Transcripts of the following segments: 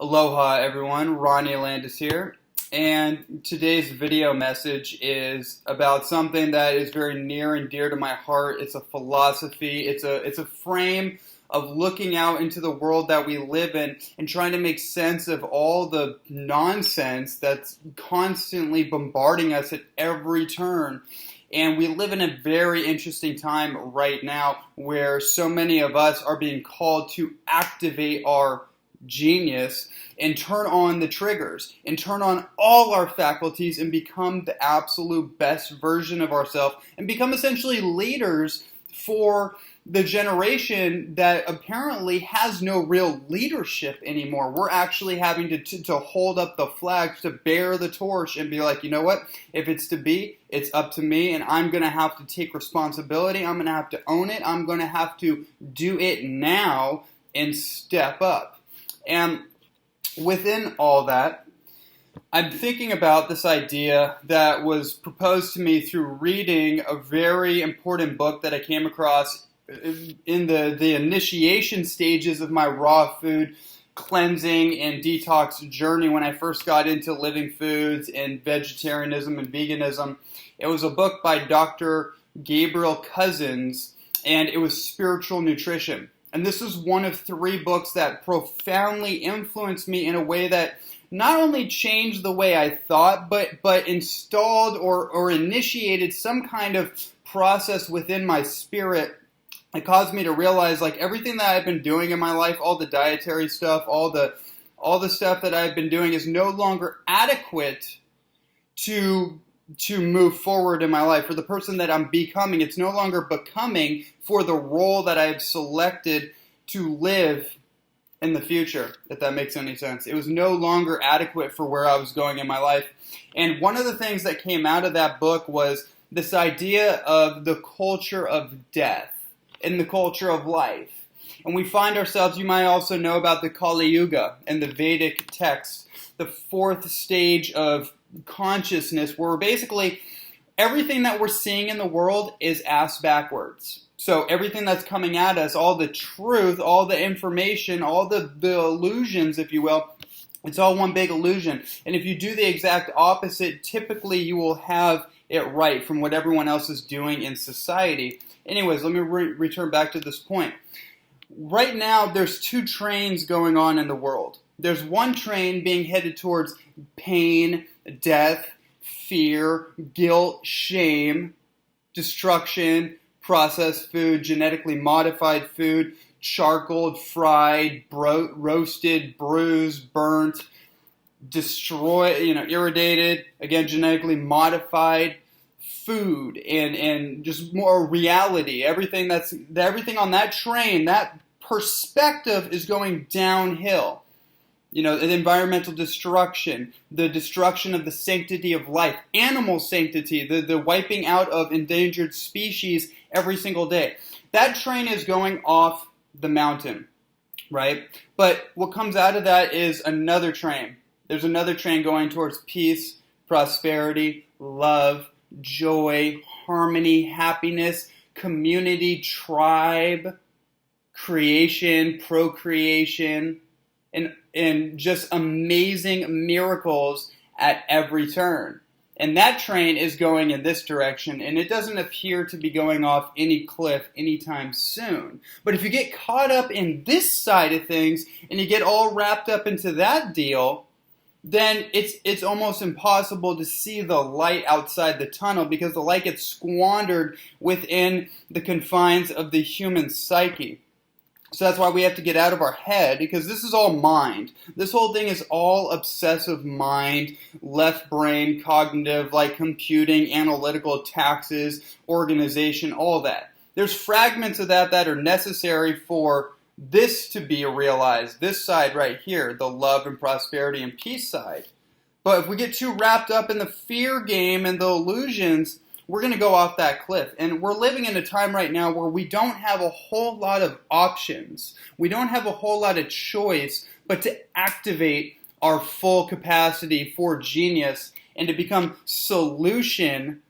Aloha everyone, Ronnie Landis here, and today's video message is about something that is very near and dear to my heart. It's a philosophy, it's a frame of looking out into the world that we live in and trying to make sense of all the nonsense that's constantly bombarding us at every turn. And we live in a very interesting time right now where so many of us are being called to activate our genius and turn on the triggers and turn on all our faculties and become the absolute best version of ourselves and become essentially leaders for the generation that apparently has no real leadership anymore. We're actually having to hold up the flag, to bear the torch and be like, you know what, if it's to be, it's up to me, and I'm going to have to take responsibility. I'm going to have to own it. I'm going to have to do it now and step up. And within all that, I'm thinking about this idea that was proposed to me through reading a very important book that I came across in the initiation stages of my raw food cleansing and detox journey when I first got into living foods and vegetarianism and veganism. It was a book by Dr. Gabriel Cousens, and it was Spiritual Nutrition. And this is one of 3 books that profoundly influenced me in a way that not only changed the way I thought, but installed or initiated some kind of process within my spirit. It caused me to realize, like, everything that I've been doing in my life, all the dietary stuff, all the stuff that I've been doing is no longer adequate to move forward in my life. For the person that I'm becoming, it's no longer becoming for the role that I've selected to live in the future, if that makes any sense. It was no longer adequate for where I was going in my life. And one of the things that came out of that book was this idea of the culture of death and the culture of life. And we find ourselves, you might also know about the Kali Yuga and the Vedic text, the 4th stage of consciousness, where basically everything that we're seeing in the world is ass backwards. So everything that's coming at us, all the truth, all the information, all the illusions, if you will, it's all one big illusion. And if you do the exact opposite, typically you will have it right from what everyone else is doing in society. Anyways, let me return back to this point. Right now, there's 2 trains going on in the world. There's one train being headed towards pain, death, fear, guilt, shame, destruction, processed food, genetically modified food, charcoaled, fried, roasted, bruised, burnt, destroyed, irradiated, again, genetically modified food and just more reality. Everything on that train, that perspective is going downhill. The environmental destruction, the destruction of the sanctity of life, animal sanctity, the wiping out of endangered species every single day. That train is going off the mountain, right? But what comes out of that is another train. There's another train going towards peace, prosperity, love, joy, harmony, happiness, community, tribe, creation, procreation, and just amazing miracles at every turn. And that train is going in this direction, and it doesn't appear to be going off any cliff anytime soon. But if you get caught up in this side of things, and you get all wrapped up into that deal, then it's almost impossible to see the light outside the tunnel, because the light gets squandered within the confines of the human psyche. So that's why we have to get out of our head, because this is all mind. This whole thing is all obsessive mind, left brain, cognitive, like computing, analytical, taxes, organization, all that. There's fragments of that are necessary for this to be realized, this side right here, the love and prosperity and peace side. But if we get too wrapped up in the fear game and the illusions, we're going to go off that cliff. And we're living in a time right now where we don't have a whole lot of options. We don't have a whole lot of choice but to activate our full capacity for genius and to become solution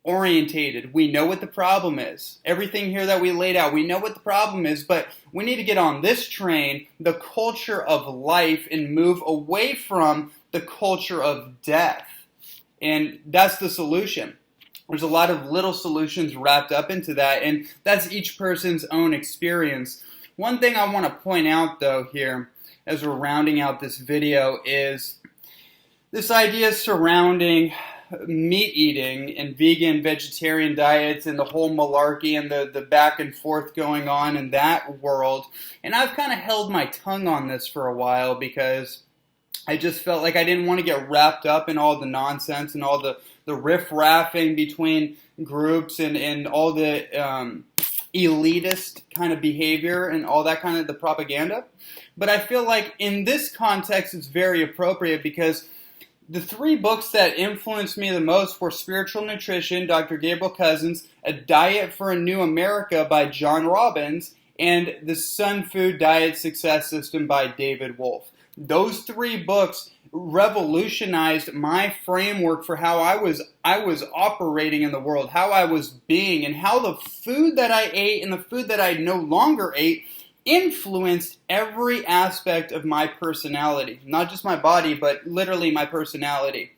orientated. We know what the problem is. Everything here that we laid out, we know what the problem is, but we need to get on this train, the culture of life, and move away from the culture of death. And that's the solution. There's a lot of little solutions wrapped up into that, and that's each person's own experience. One thing I want to point out, though, here, as we're rounding out this video, is this idea surrounding meat eating and vegan, vegetarian diets and the whole malarkey and the back and forth going on in that world. And I've kind of held my tongue on this for a while because I just felt like I didn't want to get wrapped up in all the nonsense and all the riff-raffing between groups and all the elitist kind of behavior and all that kind of the propaganda. But I feel like in this context it's very appropriate because the 3 books that influenced me the most were Spiritual Nutrition, Dr. Gabriel Cousens, A Diet for a New America by John Robbins, and The Sun Food Diet Success System by David Wolfe. Those 3 books revolutionized my framework for how I was operating in the world, how I was being, and how the food that I ate and the food that I no longer ate influenced every aspect of my personality. Not just my body, but literally my personality.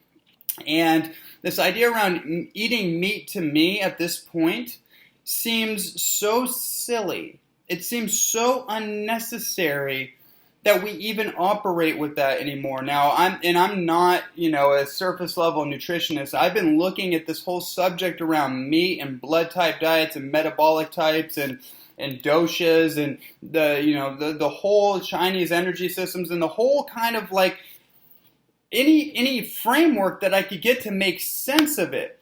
And this idea around eating meat to me at this point seems so silly. It seems so unnecessary that we even operate with that anymore. Now, I'm not, a surface level nutritionist. I've been looking at this whole subject around meat and blood type diets and metabolic types and doshas and the whole Chinese energy systems and the whole kind of like any framework that I could get to make sense of it.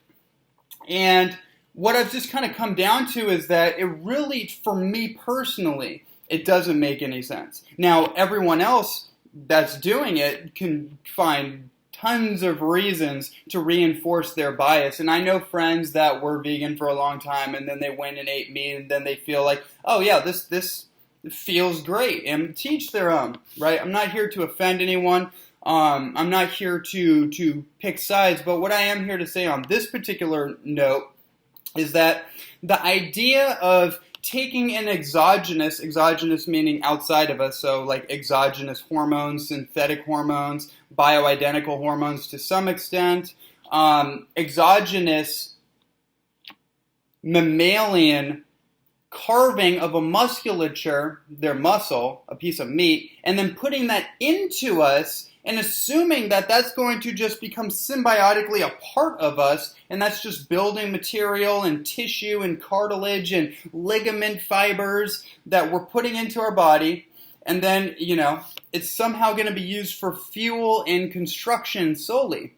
And what I've just kind of come down to is that it really, for me personally, it doesn't make any sense. Now, everyone else that's doing it can find tons of reasons to reinforce their bias. And I know friends that were vegan for a long time and then they went and ate meat and then they feel like, oh yeah, this feels great, and teach their own, right? I'm not here to offend anyone. I'm not here to pick sides, but what I am here to say on this particular note is that the idea of taking an exogenous meaning outside of us, so like exogenous hormones, synthetic hormones, bioidentical hormones to some extent, exogenous mammalian carving of a musculature, their muscle, a piece of meat, and then putting that into us and assuming that that's going to just become symbiotically a part of us, and that's just building material and tissue and cartilage and ligament fibers that we're putting into our body, and then, it's somehow going to be used for fuel and construction solely.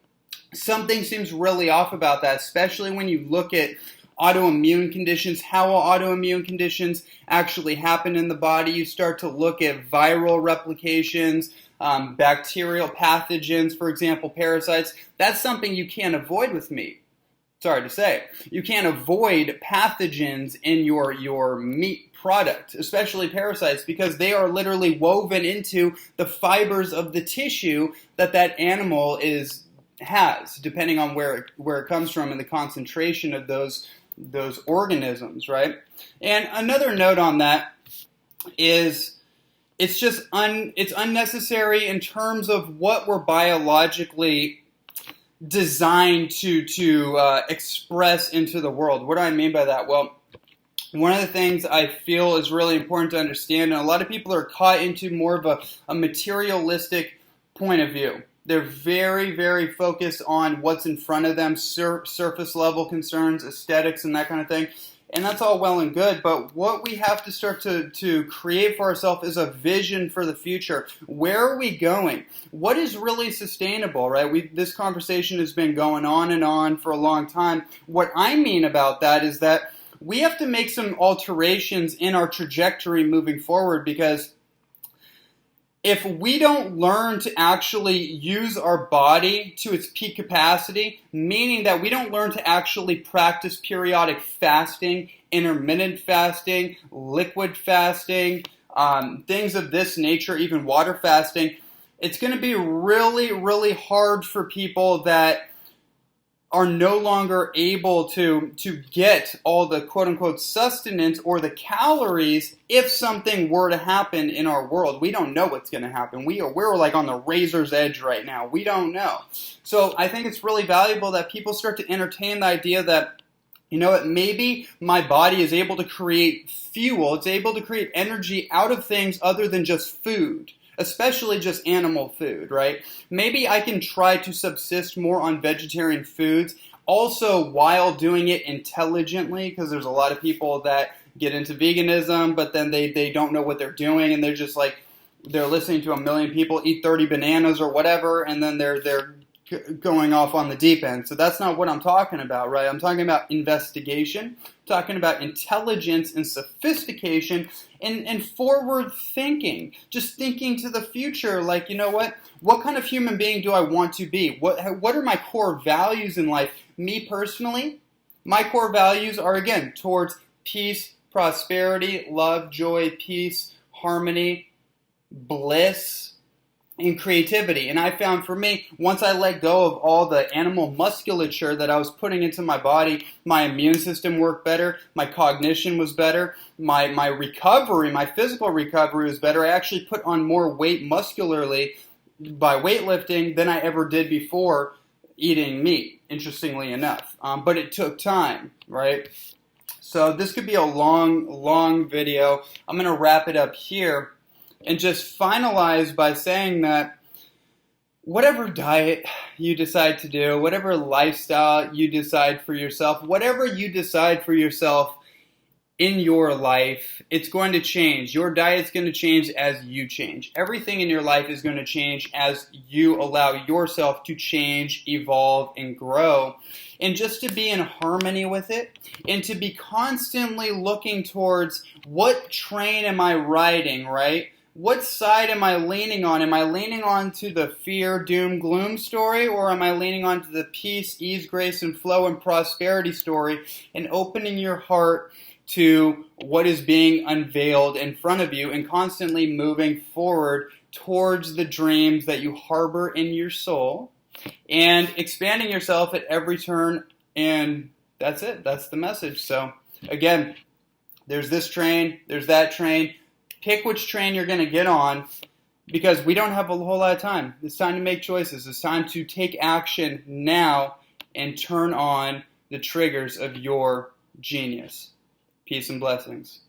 Something seems really off about that, especially when you look at autoimmune conditions, how autoimmune conditions actually happen in the body. You start to look at viral replications, bacterial pathogens, for example, parasites. That's something you can't avoid with meat. Sorry to say. You can't avoid pathogens in your meat product, especially parasites, because they are literally woven into the fibers of the tissue that animal has, depending on where it comes from and the concentration of those organisms, right? And another note on that is it's unnecessary in terms of what we're biologically designed to express into the world. What do I mean by that? Well, one of the things I feel is really important to understand, and a lot of people are caught into more of a materialistic point of view. They're very, very focused on what's in front of them, surface level concerns, aesthetics, and that kind of thing. And that's all well and good, but what we have to start to create for ourselves is a vision for the future. Where are we going? What is really sustainable, right? This conversation has been going on and on for a long time. What I mean about that is that we have to make some alterations in our trajectory moving forward, because if we don't learn to actually use our body to its peak capacity, meaning that we don't learn to actually practice periodic fasting, intermittent fasting, liquid fasting, things of this nature, even water fasting, it's going to be really, really hard for people that are no longer able to get all the quote-unquote sustenance or the calories if something were to happen in our world. We don't know what's going to happen. We're like on the razor's edge right now. We don't know. So I think it's really valuable that people start to entertain the idea that, you know what, maybe my body is able to create fuel. It's able to create energy out of things other than just food, especially just animal food, right? Maybe I can try to subsist more on vegetarian foods, also while doing it intelligently, because there's a lot of people that get into veganism, but then they don't know what they're doing, and they're just like, they're listening to a million people eat 30 bananas or whatever, and then they're going off on the deep end. So that's not what I'm talking about, right? I'm talking about investigation, I'm talking about intelligence and sophistication and forward thinking, just thinking to the future, like, you know what kind of human being do I want to be? What are my core values in life? Me personally, my core values are, again, towards peace, prosperity, love, joy, peace, harmony, bliss, and creativity. And I found for me, once I let go of all the animal musculature that I was putting into my body, my immune system worked better, my cognition was better, my recovery, my physical recovery was better. I actually put on more weight muscularly by weightlifting than I ever did before eating meat, interestingly enough. But it took time, right? So this could be a long video. I'm going to wrap it up here and just finalize by saying that whatever diet you decide to do, whatever lifestyle you decide for yourself, whatever you decide for yourself in your life, it's going to change. Your diet's going to change as you change. Everything in your life is going to change as you allow yourself to change, evolve, and grow. And just to be in harmony with it, and to be constantly looking towards what train am I riding, right? What side am I leaning on? Am I leaning on to the fear, doom, gloom story, or am I leaning on to the peace, ease, grace, and flow and prosperity story, and opening your heart to what is being unveiled in front of you and constantly moving forward towards the dreams that you harbor in your soul and expanding yourself at every turn? And that's it. That's the message. So again, there's this train, there's that train. Pick which train you're going to get on, because we don't have a whole lot of time. It's time to make choices. It's time to take action now and turn on the triggers of your genius. Peace and blessings.